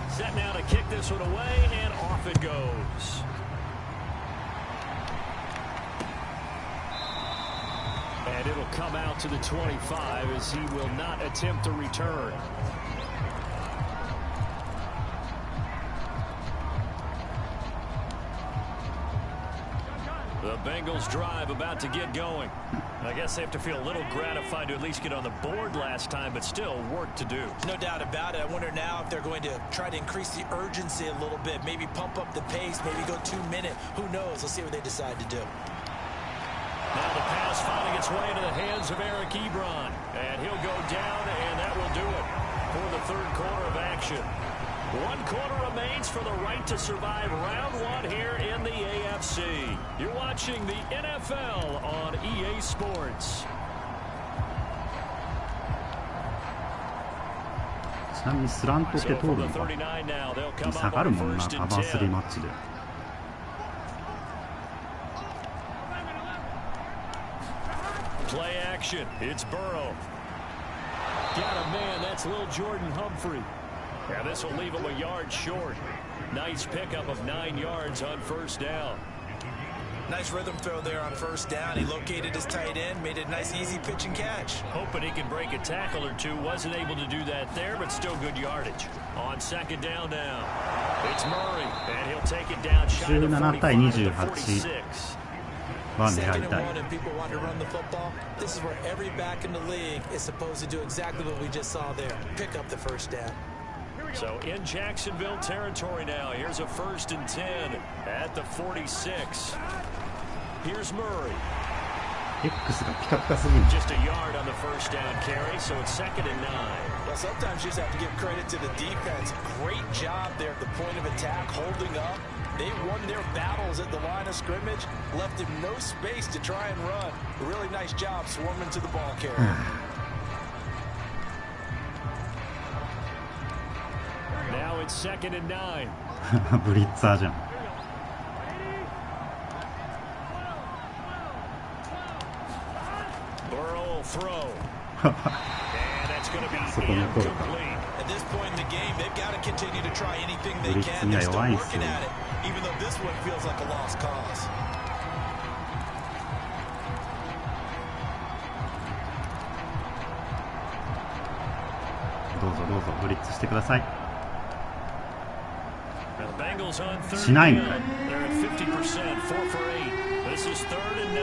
Speaker 2: Set now to kick this one away, and off it goes. And it'll come out to the 25 as he will not attempt to return. The Bengals drive about to get going. I guess they have to feel a little gratified to at least get on the board last time, but still work to do.
Speaker 3: No doubt about it. I wonder now if they're going to try to increase the urgency a little bit, maybe pump up the pace, maybe go 2 minute. Who knows? Let's see what they decide to do.
Speaker 2: Now the pass finding its way into the hands of Eric Ebron. And he'll go down, and that will do it for the 3rd quarter of action. 1 quarter remains for the right to survive round 1 here in the AFC. You're watching the NFL on EA Sports.
Speaker 1: ちなみにスラントって通るのか下がるもんな、カバー3マッチで。
Speaker 2: Play action. It's Burrow. got a man. That's little Jordan Humphrey. Yeah, this will leave him a yard short. Nice pickup of 9 yards on first down.
Speaker 3: Nice rhythm throw there on first down. He located his tight end, made a nice easy pitch and catch.
Speaker 2: Hoping he can break a tackle or two. Wasn't able to do that there, but still good yardage. On second down now, it's Murray, and he'll take it down shy of 45 to 46.
Speaker 3: Second and 1 and people want to run the football. This is where every back in the league is supposed to do exactly what we just saw there. Pick up the first down.
Speaker 2: So in Jacksonville territory now. Here's a 1st and 10 at the 46. Here's Murray. Just a yard on the first down carry, so it's 2nd and 9.
Speaker 3: Well, sometimes you just have to give credit to the defense. Great job there at the point of attack, holding up. They won their battles at the line of scrimmage, left him no space to try and run. A really nice job swarming to the ball carrier.
Speaker 2: Now it's 2nd and 9.
Speaker 1: ブリッツァーじゃん。
Speaker 2: Burrow throw. And that's going to be incomplete.
Speaker 3: At this point in the game, they've got to continue to try anything they can. They're still working at it, even though this one feels like a lost cause.
Speaker 1: どうぞどうぞブリッツしてください。
Speaker 2: しないんかい。They're at 50%, 4 for 8. This is 3rd and 9.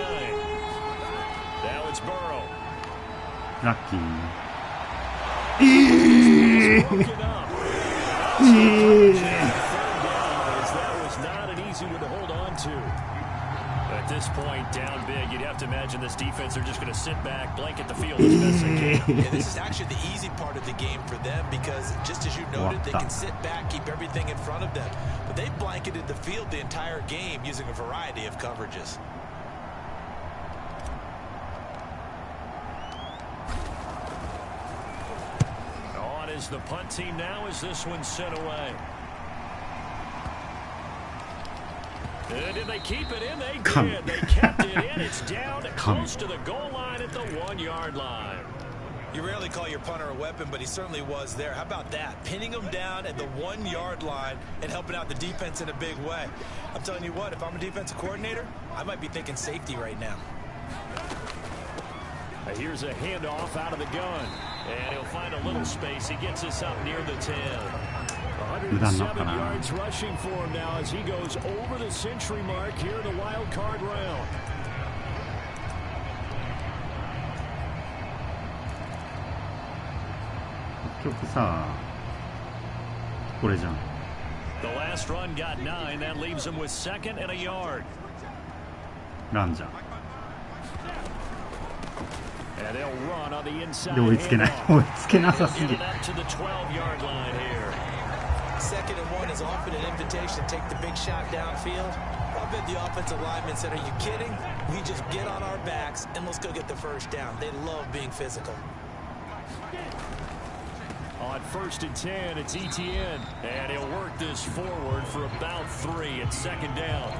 Speaker 2: Now it's Burrow.
Speaker 1: ラッキー。
Speaker 2: That was not an easy one to hold on to. At this point, down big, you'd have to imagine this defense, they're just going to sit back, blanket the field as best they can.
Speaker 3: Yeah, this is actually the easy part of the game for them because, just as you noted, they can sit back, keep everything in front of them. But they blanketed the field the entire game using a variety of coverages.
Speaker 2: On is the punt team now as this one's sent away. Did they keep it in? They did. They kept it in. It's down close to the goal line at the 1-yard line.
Speaker 3: You rarely call your punter a weapon, but he certainly was there. How about that? Pinning him down at the 1-yard line and helping out the defense in a big way. I'm telling you what, if I'm a defensive coordinator, I might be thinking safety right now.
Speaker 2: Here's a handoff out of the gun. And he'll find a little space. He gets us up near the 10. 107 yards rushing for him now as he goes over the century mark here in the wild card round. The last run got 9. That leaves him with 2nd and a yard. And they'll run on the inside. Up to the 12-yard line here.
Speaker 3: 2nd and 1 is often an invitation to take the big shot downfield. I bet the offensive lineman said, "Are you kidding? We just get on our backs and let's go get the first down." They love being physical.
Speaker 2: On 1st and 10, it's ETN, and he'll work this forward for about 3 at 2nd down.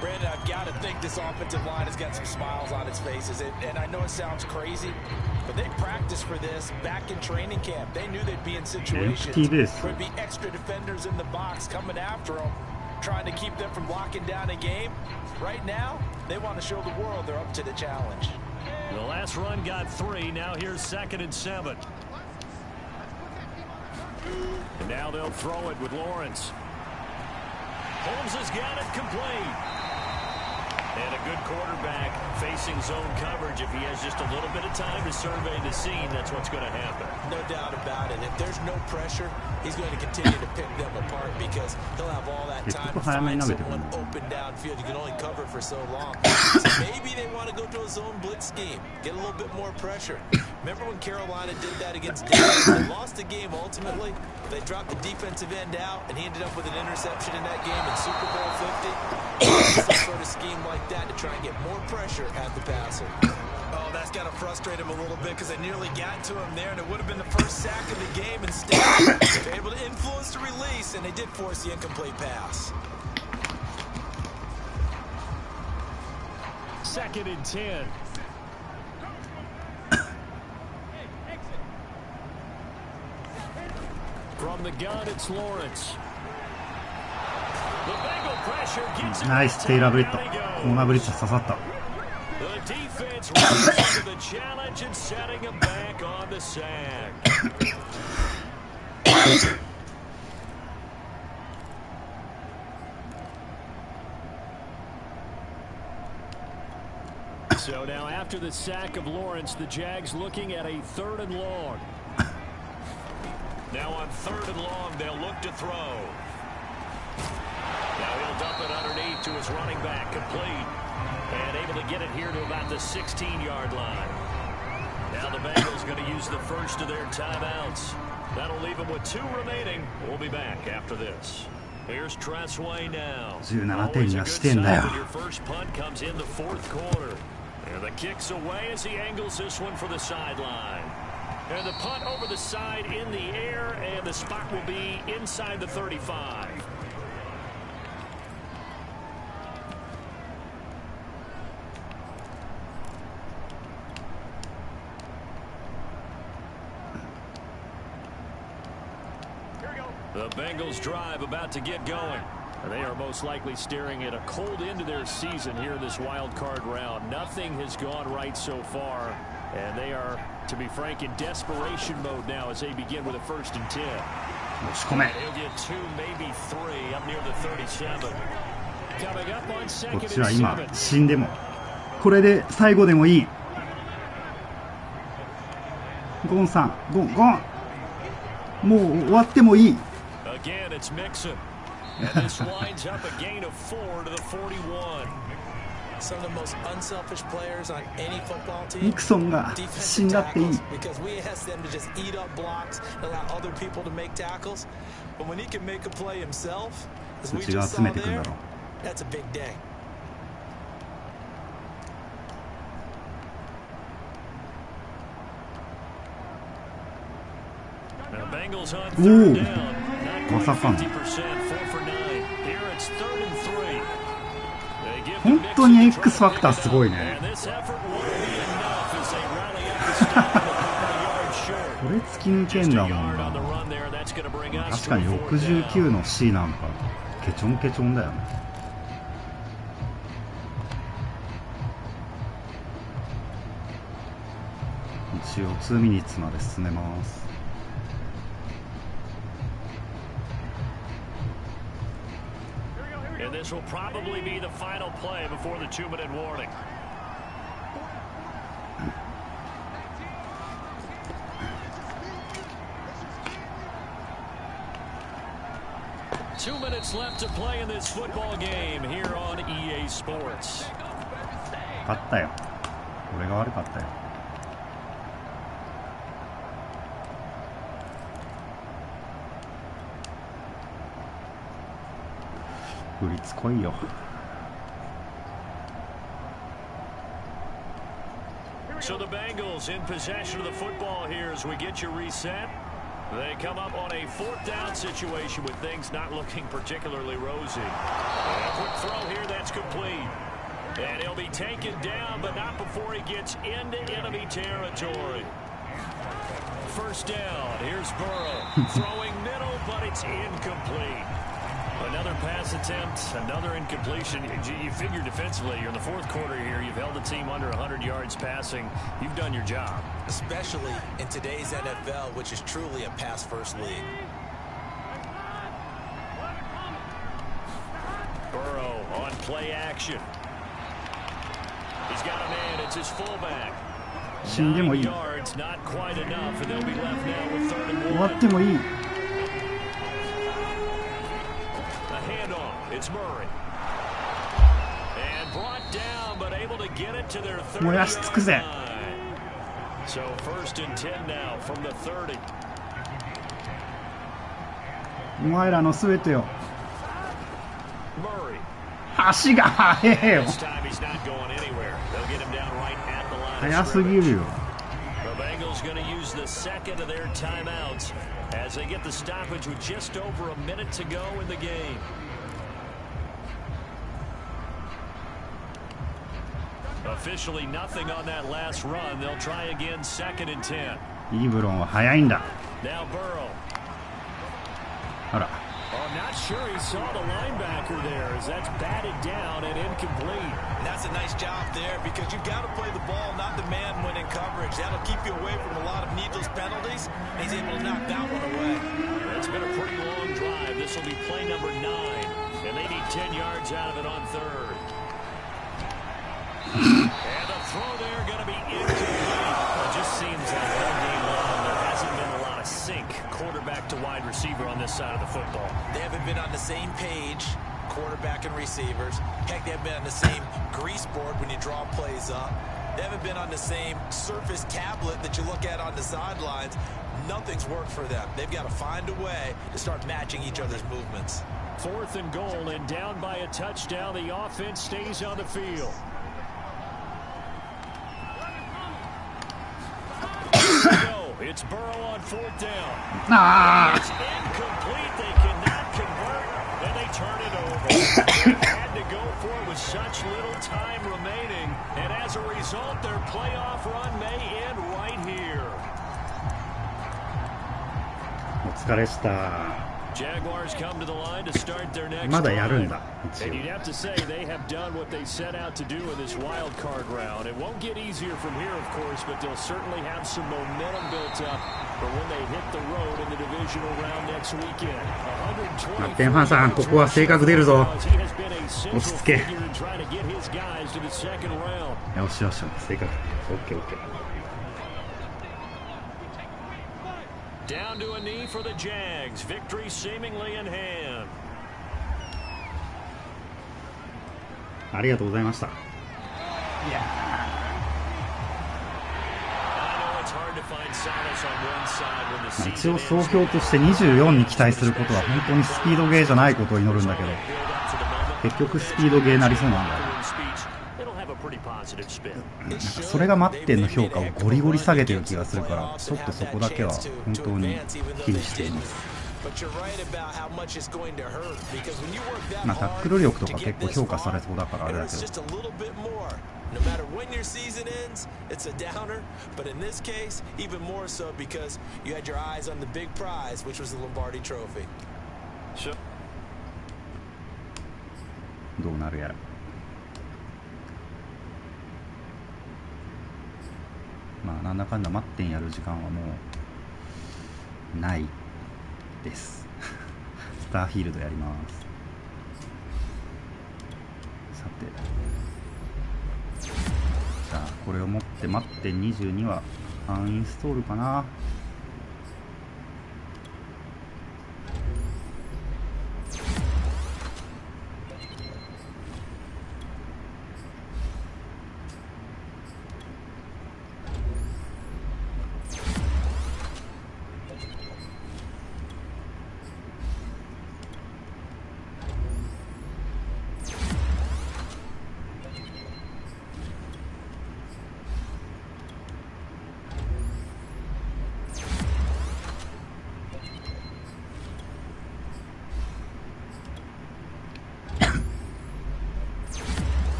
Speaker 3: Brandon, I've got to think this offensive line has got some smiles on its faces, and I know it sounds crazy, but they practiced for this back in training camp. They knew they'd be in situations where there'd be extra defenders in the box coming after them, trying to keep them from locking down a game. Right now, they want to show the world they're up to the challenge.
Speaker 2: The last run got 3. Now here's 2nd and 7. And now they'll throw it with Lawrence. Holmes has got it complete. And a good quarterback facing zone coverage. If he has just a little bit of time to survey the scene, that's what's going to happen.
Speaker 3: No doubt about it. If there's no pressure, he's going to continue to pick them apart because he'll have all that time to find someone open downfield. You can only cover for so long. So maybe they want to go to a zone blitz scheme, get a little bit more pressure. Remember when Carolina did that against Dallas? They lost the game ultimately. They dropped the defensive end out, and he ended up with an interception in that game in Super Bowl 50. Some sort of scheme like that to try and get more pressure at the passer. Oh, that's got to frustrate him a little bit because they nearly got to him there, and it would have been the first sack of the game. Instead, they're able to influence the release, and they did force the incomplete pass.
Speaker 2: 2nd and 10.
Speaker 1: ナイステイラーブリッド。コーナーブリッジ刺さった。
Speaker 2: So now after the sack of Lawrence, the Jags looking at a 3rd and long. Now on 3rd and long, they'll look to throw. Now he'll dump it underneath to his running back, complete. And able to get it here to about the 16-yard line. Now the Bengals going to use the first of their timeouts. That'll leave them with 2 remaining. We'll be back after this. Here's Tressway now. Always a good sign when your first punt comes in the 4th quarter. And the kick's away as he angles this one for the sideline. And the punt over the side in the air, and the spot will be inside the 35. The Bengals drive about to get going. And they are most likely staring at a cold end to their season here in this wild card round. Nothing has gone right so far. And they are, to be frank, in desperation mode now as they begin with a 1st and 10. He'll get 2, maybe 3 up near the 37. Coming up on 2nd and 7.
Speaker 1: こっちは今死んでもこれで最後でもいい。ゴンさん、ゴンもう終わってもいい。
Speaker 2: Again, it's Mixon. And this lines up a gain of 4 to the 41.
Speaker 3: Some of the most unselfish players on any football team.
Speaker 1: ニクソンが死んだっていい。
Speaker 3: Because we ask them to just eat up blocks and allow other people to make tackles. But when he can make a play himself, as we just saw there, that's a big day.
Speaker 2: Now Bengals on 3rd down. Not quite 50%, 4 for 9. Here it's 3rd and 3.
Speaker 1: 本当に X ファクターすごいね。これ突き抜けんだもんな。確かに69の C なんかケチョンケチョンだよね。一応2ミニッツまで進めます。
Speaker 2: And this will probably be the final play before the 2-minute warning. Two minutes left to play in this football game here on EA Sports.
Speaker 1: 勝ったよ。俺が悪かったよ。ブリッツ来いよ。
Speaker 2: So the Bengals in possession of the football here as we get you reset. They come up on a 4th down situation with things not looking particularly rosy. And a quick throw here, that's complete. And he'll be taken down, but not before he gets into enemy territory. 1st down, here's Burrow. Throwing middle, but it's incomplete. Another pass attempt, another incompletion. You figure defensively, you're in the 4th quarter here. You've held the team under 100 yards passing. You've done your job.
Speaker 3: Especially in today's NFL, which is truly a pass-first league.
Speaker 2: Burrow on play action. He's got a man. It's his fullback.
Speaker 1: 死んでもいい。
Speaker 2: yards, not quite enough, and they'll be left now with 3rd and 1.
Speaker 1: 終わってもいい。
Speaker 2: It's Murray. And brought down, but able to get it to their 30.
Speaker 1: 燃やし尽くせ。
Speaker 2: So 1st and 10 now from the 30.
Speaker 1: お前らのすべてよ。
Speaker 2: Murray.
Speaker 1: 足が速えよ。
Speaker 2: This time he's not going anywhere. They'll get him down right at the line.
Speaker 1: 速すぎるよ。
Speaker 2: The Bengals going to use the 2nd of their timeouts as they get the stoppage with just over a minute to go in the game. Officially nothing on that last run. They'll try again 2nd and 10.
Speaker 1: イーブロンは速いんだ。
Speaker 2: Now Burrow.
Speaker 1: あら。
Speaker 2: Oh, not sure he saw the linebacker there as that's batted down and incomplete.
Speaker 3: And that's a nice job there because you've got to play the ball, not the man when in coverage. That'll keep you away from a lot of needless penalties. And he's able to knock that one away.
Speaker 2: It's been a pretty long drive. This will be play number 9, and they need 10 yards out of it on third. And the throw there going to be incomplete. It just seems like all game long there hasn't been a lot of sync quarterback to wide receiver on this side of the football.
Speaker 3: They haven't been on the same page, quarterback and receivers. Heck, they haven't been on the same grease board when you draw plays up. They haven't been on the same surface tablet that you look at on the sidelines. Nothing's worked for them. They've got to find a way to start matching each other's movements.
Speaker 2: 4th and goal, and down by a touchdown. The offense stays on the field. It's Burrow on 4th down. It's incomplete. They cannot convert, and they turn it over. They had to go for it with such little time remaining, and as a result, their playoff run may end right here.
Speaker 1: お疲れした。
Speaker 2: Jaguars come to the line to start their next
Speaker 1: まだやるんだ。
Speaker 2: And you'd have to say they have done what they set out to do in this wild card round. It won't get easier from here, of course, but they'll certainly have some momentum built up for when they hit the road in the divisional round next weekend.
Speaker 1: マッテンファンさん、ここは性格出るぞ。落ち着け。よしよし、性格。オッケーオッケー。
Speaker 2: Down to a knee for the JAX. Victory seemingly in hand.
Speaker 1: ありがとうございました。いや一応総評として24に期待することは本当にスピードゲーじゃないことを祈るんだけど、結局スピードゲーになりそうなんだよ。なんかそれがマッテンの評価をゴリゴリ下げてる気がするから、ちょっとそこだけは本当に気にしています。まあタックル力とか結構評価されそうだからあれだけど。
Speaker 3: No matter when your season ends, it's a downer. But in this case, even more so because you had your eyes on the big prize, which was the Lombardi Trophy.
Speaker 1: どうなるやら。まあなんだかんだ待ってんやる時間はもうないです。スターフィールドやります。さて。じゃあこれを持って待って22はアンインストールかな。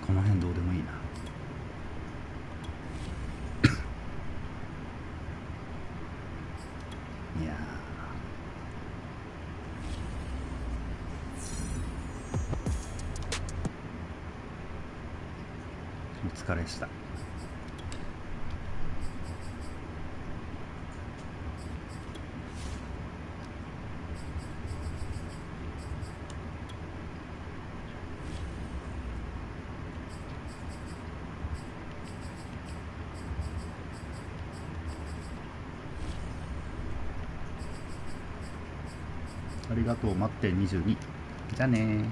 Speaker 1: この辺どうでもいいな。いやお疲れした。ありがとう、待って22。じゃあねー。